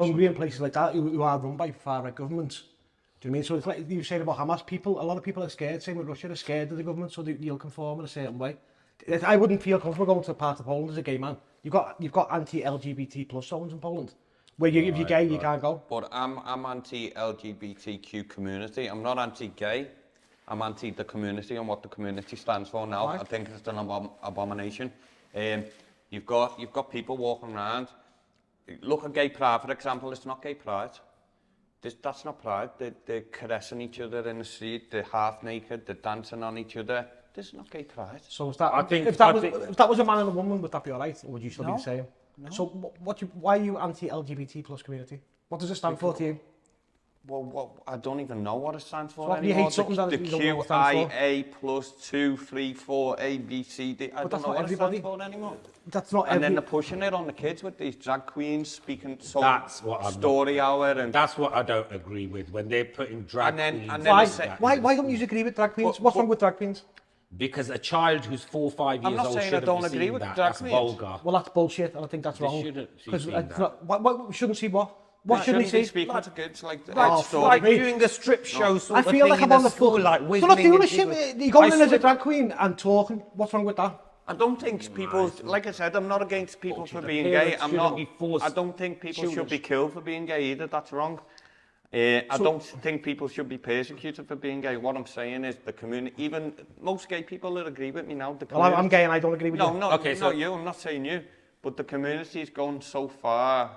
Hungary and places like that who are run by far-right governments. Do you know what I mean? So it's like you said about Hamas, a lot of people are scared, same with Russia, are scared of the government, so they'll conform in a certain way. I wouldn't feel comfortable going to a part of Poland as a gay man. You've got anti-LGBT plus zones in Poland, where if you're gay, you can't go. But I'm anti-LGBTQ community. I'm not anti-gay. I'm anti the community and what the community stands for now. Right. I think it's an abomination. You've got people walking around. Look at gay pride, for example. It's not gay pride. That's not pride. They're caressing each other in the street. They're half naked. They're dancing on each other. This is not gay pride. So is that, if that was a man and a woman, would that be all right, or would you still be the same? No. So why are you anti-LGBT plus community? What does it stand for to you? Well, I don't even know what it stands for so anymore. You hate something that the QIA plus 2, 3, 4, A, B, C, D. I don't know what it stands for anymore. That's not and then they're pushing it on the kids with these drag queens speaking story hour. And that's what I don't agree with, when they're putting drag queens. And why don't you agree with drag queens? What's wrong with drag queens? Because a child who's 4 or 5 years old shouldn't be seeing that. That's vulgar. Well, that's bullshit, and I think that's wrong. Because we shouldn't see what? What shouldn't he see? Speaking to kids like like doing a strip show sort I feel like I'm on the floor, like whistling. They're not doing a shit. You're going in as a drag queen and talking. What's wrong with that? I don't think people, like I said, I'm not against people for being gay. I don't think people should be killed for being gay either. That's wrong. I don't think people should be persecuted for being gay. What I'm saying is the community, even most gay people that agree with me now. Well, I'm gay and I don't agree with you. No, not you. I'm not saying you. But the community is going so far.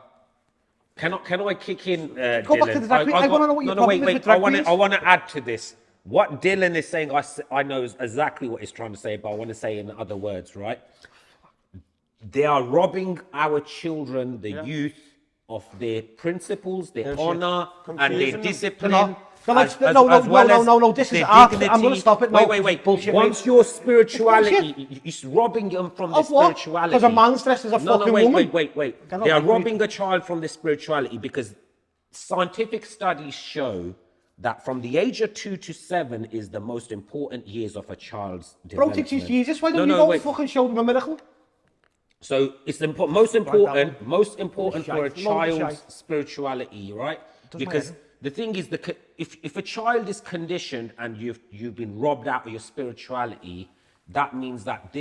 Can I kick in, Go back to the drag queen. I want to know what your problem is with drag queens. I want to add to this. What Dylan is saying, I know exactly what he's trying to say, but I want to say in other words, right? They are robbing our children, the youth, of their principles, their honour, and their discipline. No, this is art. I'm going to stop it. Wait. Bullshit. Once your spirituality, it's robbing them from the spirituality. Because a man's dressed as a fucking woman. Wait. They are robbing a child from the spirituality because scientific studies show that from the age of 2 to 7 is the most important years of a child's development. Bro, teach Jesus. Why don't you go and fucking show them a miracle? So it's the most important for a child's spirituality, right? Because the thing is, if a child is conditioned and you've been robbed out of your spirituality, that means that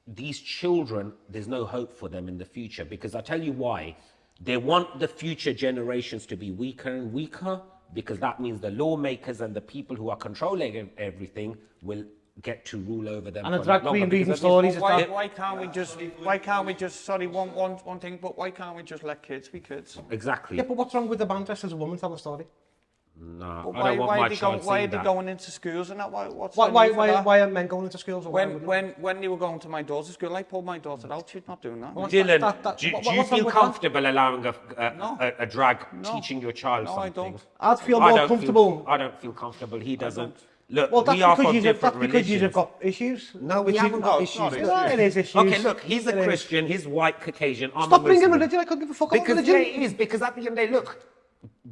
these children, there's no hope for them in the future. Because I tell you why. They want the future generations to be weaker and weaker, because that means the lawmakers and the people who are controlling everything will get to rule over them. And a drag queen reading stories. Why can't we just? Sorry, one thing. But why can't we just let kids be kids? Exactly. Yeah, but what's wrong with the man dressed as a woman telling a story? No, I don't want my child why are they going into schools and that? Why are men going into schools? When they were going to my daughter's school, I pulled my daughter out. She's not doing that. Dylan, do you feel comfortable allowing a drag teaching your child something? No, I don't. I'd feel more comfortable. I don't feel comfortable. He doesn't. Look, well, we are from different religions. Because you've got issues. No, we haven't got issues. No, it is issues. Okay, look, he's a Christian, he's white, Caucasian, I'm Stop bringing religion, I couldn't give a fuck about religion. Because it is, because at the end of the day, look,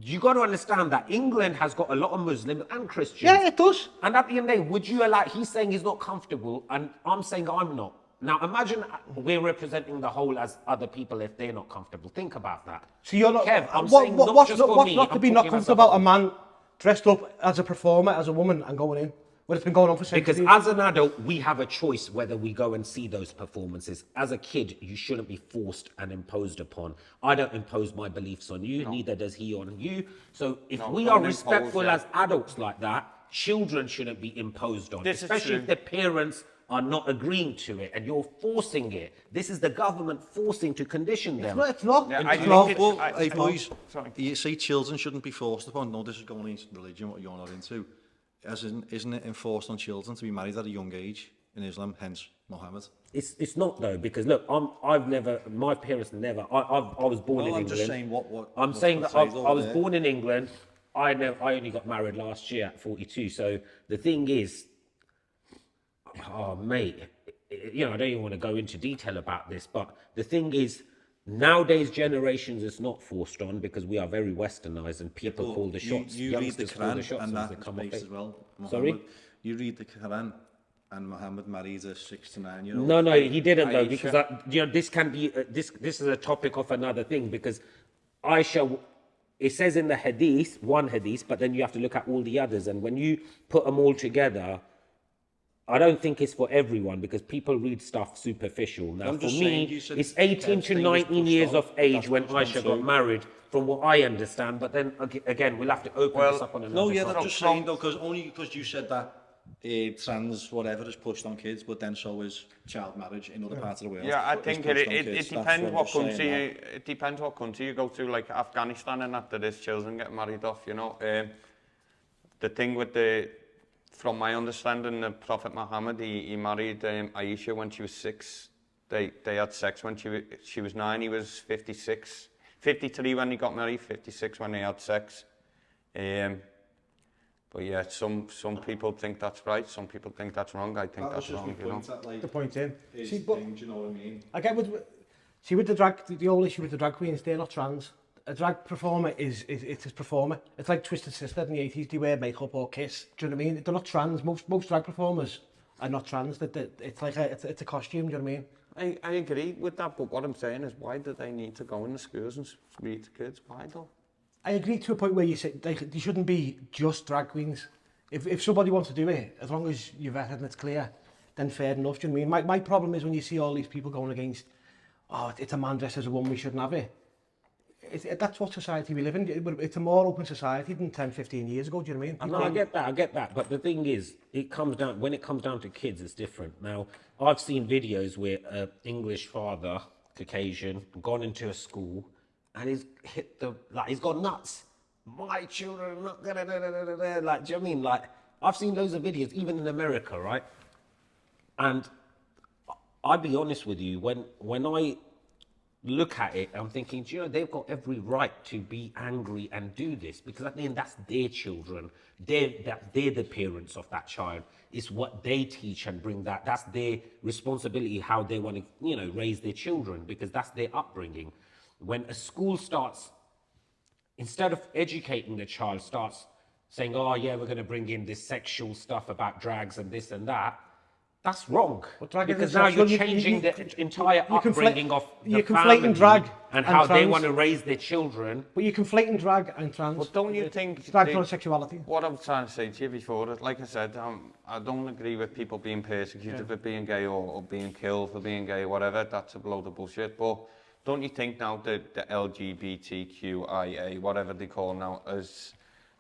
you got to understand that England has got a lot of Muslims and Christians. Yeah, it does. And at the end of the day, would you allow, he's saying he's not comfortable, and I'm saying I'm not. Now, imagine we're representing the whole as other people if they're not comfortable. Think about that. So you're not... Kev, I'm saying not just for me. What's not to be not comfortable about a man dressed up as a performer, as a woman, and going in? Well, it's been going on for centuries. Because as an adult, we have a choice whether we go and see those performances. As a kid, you shouldn't be forced and imposed upon. I don't impose my beliefs on you, neither does he on you. So if we are respectful as adults like that, children shouldn't be imposed on, especially if the parents are not agreeing to it and you're forcing it. This is the government forcing to condition them. It's not. Hey boys, you say children shouldn't be forced upon. No, this is going into religion, what you're not into. Isn't it enforced on children to be married at a young age in Islam, hence Muhammad? It's not though, because look, my parents never, I was born in England. I'm just saying I'm saying that I was born in England. I only got married last year at 42. So the thing is, oh mate, I don't even want to go into detail about this, but the thing is, nowadays generations is not forced on because we are very westernized and people call the shots. You read the Quran and that's based as well. Sorry? You read the Quran and Muhammad married a 6 to 9 year old. No, he didn't though, because this can be this is a topic of another thing, because Aisha, it says in the hadith, one hadith, but then you have to look at all the others. And when you put them all together, I don't think it's for everyone because people read stuff superficial. Now, I'm for just saying, me, you said it's 18 to 19 years of age when pushed on Aisha got too. married, from what I understand. But then again, we'll have to open this up on another No, yeah, topic. I'm just saying though, because only because you said that trans whatever is pushed on kids, but then so is child marriage in other parts of the world. Yeah, I It's think pushed on it kids. That's depends I'm what just saying country that. it depends what country you go to, like Afghanistan and that, there is children getting married off, you know. The thing with from my understanding, the Prophet Muhammad, he married Aisha when she was 6. They had sex when she was 9, he was 56. 53 when he got married, 56 when they had sex. But yeah, some people think that's right, some people think that's wrong. I think that's wrong, you know. The point in. See, Do you know what I mean? I get with the drag, the whole issue with the drag queens, they're not trans. A drag performer is a performer. It's like Twisted Sister in the 80s, they wear makeup or kiss. Do you know what I mean? They're not trans. Most drag performers are not trans. It's like it's a costume, do you know what I mean? I agree with that, but what I'm saying is, why do they need to go in the schools and read to kids? Why though? I agree to a point where you say they shouldn't be just drag queens. If somebody wants to do it, as long as you've vetted and it's clear, then fair enough, do you know what I mean? My problem is when you see all these people going against, oh, it's a man dressed as a woman, we shouldn't have it. That's what society we live in. It's a more open society than 10, 15 years ago, do you know what I mean? No, I get that. But the thing is, when it comes down to kids, it's different. Now, I've seen videos where an English father, Caucasian, gone into a school and he's he's gone nuts. My children are not gonna, like, do you know what I mean? Like, I've seen loads of videos, even in America, right? And I'll be honest with you, when I look at it, I'm thinking, do you know, they've got every right to be angry and do this, because at the end, that's their children. They're the parents of that child. It's what they teach and bring that's their responsibility, how they want to, raise their children, because that's their upbringing. When a school starts, instead of educating the child, starts saying, oh yeah, we're going to bring in this sexual stuff about drags and this and that, that's wrong. Because now you're changing the entire upbringing of the family drag and how they want to raise their children. But you're conflating drag and trans. But don't you think... Drag for sexuality. What I was trying to say to you before, like I said, I don't agree with people being persecuted for being gay or being killed for being gay or whatever. That's a load of bullshit. But don't you think now the LGBTQIA, whatever they call now, is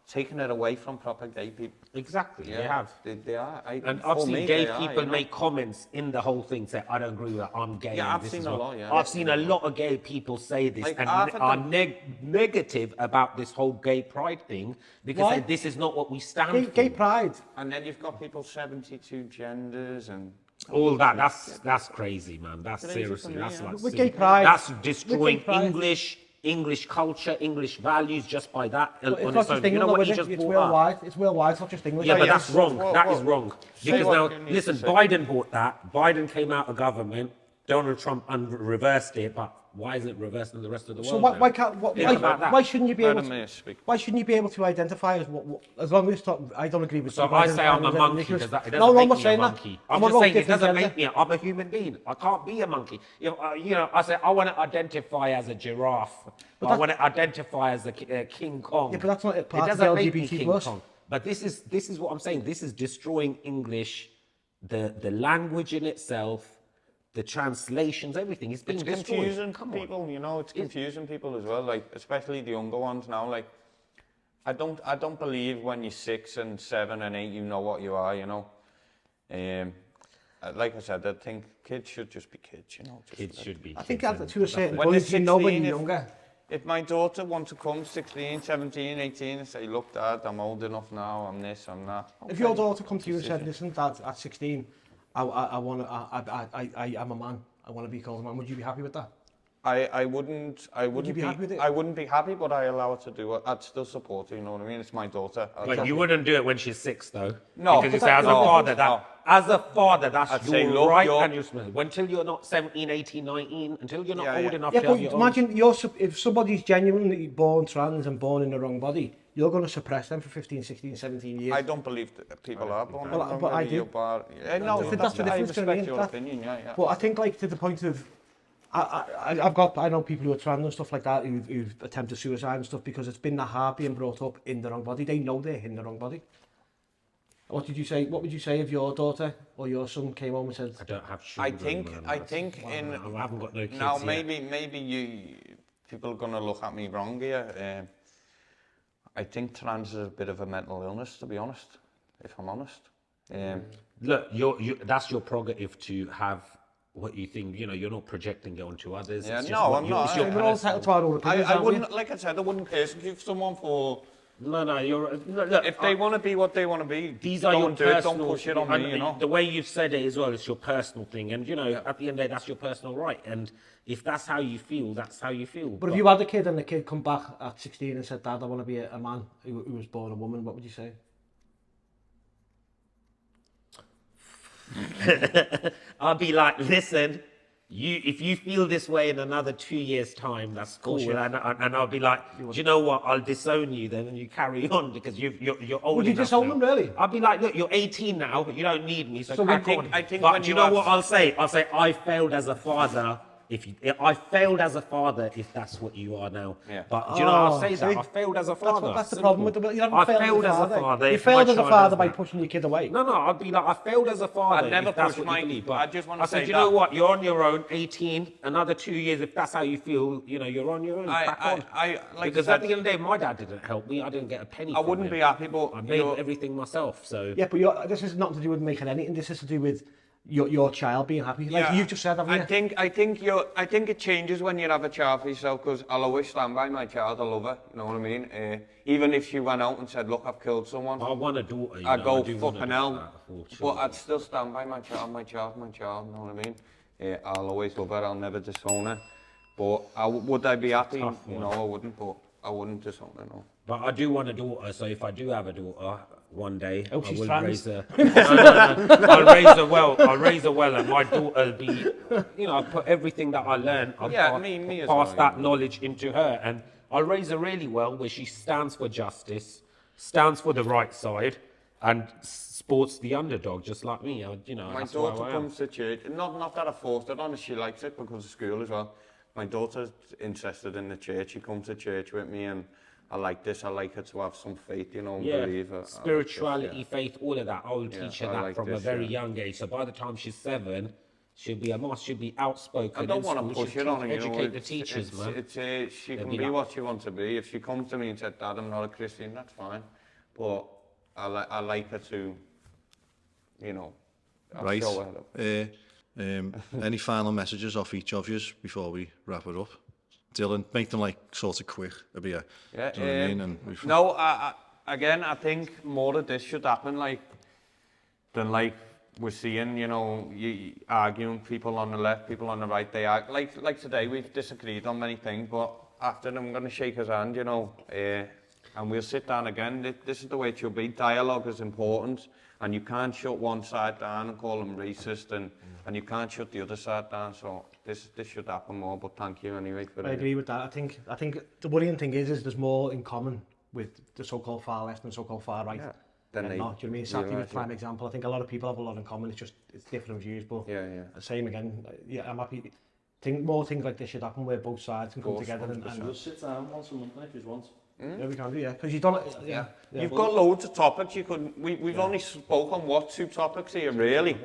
taking it away from proper gay people? Exactly, they have. They are. And I've seen gay people make comments in the whole thing, say, I don't agree with that, I'm gay. Yeah, and I've seen a lot, yeah. I've seen a lot of gay people say this Like, and half of are them- negative about this whole gay pride thing, because Why? this is not what we stand for. Gay pride. And then you've got people 72 genders and... All that's crazy, man. That's Crazy seriously, for me, that's yeah. like With silly. gay pride- That's with destroying gay pride- English culture, English values just by that It's on not its just own. England, You know what though, you is just it? It's brought up? worldwide. It's worldwide, it's not just English. Yeah, but yeah. that's wrong. What- That is what- wrong. say Because what now, you need to listen, say. Biden bought that. Biden came out of government. Donald Trump reversed it, but why isn't it reversed in the rest of the world? So now? why about that. why shouldn't you be Let able him to, speak. why shouldn't you be able to identify as what as long as it's not, I don't agree with So if people I say I'm a identifying as monkey, issues. does that, it No, doesn't I'm make not me a saying that. monkey. I'm I'm not just about saying it different doesn't gender. make me. I'm a human being. I can't be a monkey. I say I want to identify as a giraffe. Or I want to identify as a King Kong. Yeah, but that's not a It part of doesn't the make me LGBT King plus. Kong. But this is what I'm saying. This is destroying English, the language in itself, the translations, everything. It's being It's destroyed. confusing Come on. people, it's confusing people as well, like, especially the younger ones now, like, I don't believe when you're 6 and 7 and 8, you know what you are, like I said, I think kids should just be kids, just Kids should be. I think kids that to a certain When they're point, you know when 16, you're younger. If my daughter wants to come 16, 17, 18 and say, look, Dad, I'm old enough now, I'm this, I'm that. If your okay. daughter come to you and said, listen, Dad, at 16, I'm a man. I want to be called a man. Would you be happy with that? I wouldn't you be happy with it? I wouldn't be happy, but I allow her to do it. I'd still support her, you know what I mean? It's my daughter. But you wouldn't do it when she's 6, though. No. Because you But say, as a no, father, no. as a father, that's I'd your say, look, right you're- and your responsibility. Until you're not 17, 18, 19, until you're not Yeah, old yeah. enough Yeah, to but have your own... imagine if somebody's genuinely born trans and born in the wrong body, you're going to suppress them for 15, 16, 17 years. I don't believe that people are born in the wrong but I body, do. No, That's the difference, I do you know what I respect mean? your That- opinion, yeah. But I think, like, to the point of I know people who are trans and stuff like that who've attempted suicide and stuff because it's been that hard being brought up in the wrong body. They know they're in the wrong body. What would you say if your daughter or your son came home and said? I don't have children. I think I haven't got no kids now yet. maybe people are gonna look at me wrong here. I think trans is a bit of a mental illness, to be honest. If I'm honest. Look, that's your prerogative to have what you think. You know, you're not projecting it onto others. Yeah, It's just no, what I'm you- not. it's your We're all personal- entitled to our own opinions, I aren't we? wouldn't, like I said, I wouldn't persecute someone for. No, you're. Look, If they want to be what they want to be, these are your don't do it. personal. Don't push it on and me, you know. The way you've said it as well, it's your personal thing, and you know, at the end of the day, that's your personal right. And if that's how you feel, that's how you feel. But if you had a kid and the kid come back at 16 and said, "Dad, I want to be a man who was born a woman," what would you say? I'll be like, listen, if you feel this way in another 2 years' time, that's cool. And I'll be like, do you know what? I'll disown you then, and you carry on because you're old. Would you enough disown now. them, really? I'll be like, look, you're 18 now. You don't need me. So I crack on. think But when do you you know have- what I'll say? I'll say I failed as a father. I failed as a father, if that's what you are now. Yeah. But do you know I'll say see, that? I failed as a father. That's the Simple. problem with the. You haven't I failed as a father. You if my failed as a child father does by that. pushing your kid away. No, I'd be like, I failed as a father. I'd never if that's push what my- you believe. But I just wanna I said, say you know that- what? You're on your own. 18, another 2 years. If that's how you feel, you know, you're on your own. Crack on. Like Because I at said, the end of the day, my dad didn't help me. I didn't get a penny. I from wouldn't him. be happy, but I you made know, everything myself. So Yeah, but this is nothing to do with making anything. This is to do with your child being happy. Like yeah, you've just said, haven't you? I think it changes when you have a child for yourself, because I'll always stand by my child. I love her, you know what I mean? Even if she went out and said, look, I've killed someone, I want a daughter. I'd go do want a fucking daughter hell. for But sure. I'd still stand by my child, you know what I mean? I'll always love her, I'll never disown her. But would I be happy? tough You one. know, I wouldn't, but I wouldn't disown her, no. But I do want a daughter, so if I do have a daughter one day, I she's will trans. raise her. No. I'll raise her well. and my daughter will be, you know, I'll put everything that I learned, I'll Yeah, pass, me as pass well, that yeah. knowledge into her, and I'll raise her really well, where she stands for justice, stands for the right side, and sports the underdog, just like me. You know, My that's daughter who I am. comes to church, not that I forced it on her, she likes it because of school as well. My daughter's interested in the church, she comes to church with me, and I like her to have some faith, you know, and Yeah, believe her. spirituality, faith, all of that. I will teach her I that like from a this, very yeah. young age. So by the time she's 7, she'll be a she'll be outspoken. I don't in want school. to push She'll it on her, you know. educate the teachers, man. She They'll can be be like- what she wants to be. If she comes to me and said, Dad, I'm not a Christian, that's fine. But I like her to, you know, I'll Right. show her. Any final messages off each of you before we wrap it up? Dylan, make them like sort of quick. It'll be a, Yeah, do you know what I mean? And we've- no, again, I think more of this should happen, than we're seeing, you know, you arguing, people on the left, people on the right, they are, like today, we've disagreed on many things, but after I'm going to shake his hand, you know, and we'll sit down again. This is the way it should be. Dialogue is important, and you can't shut one side down and call them racist, and you can't shut the other side down, so this should happen more, but thank you anyway for I agree with that. I think the worrying thing is there's more in common with the so-called far left and so-called far right. Yeah. Than not, do you know what I mean? Sadly, right, with prime example, I think a lot of people have a lot in common. It's different views, but Yeah. same again. Yeah, I'm happy. More things like this should happen where both sides can come Course, together and We'll sit down once a month if you want. yeah, we can do, yeah, because you don't. Yeah. You've got loads of topics. We've only spoke on 2 topics here, really.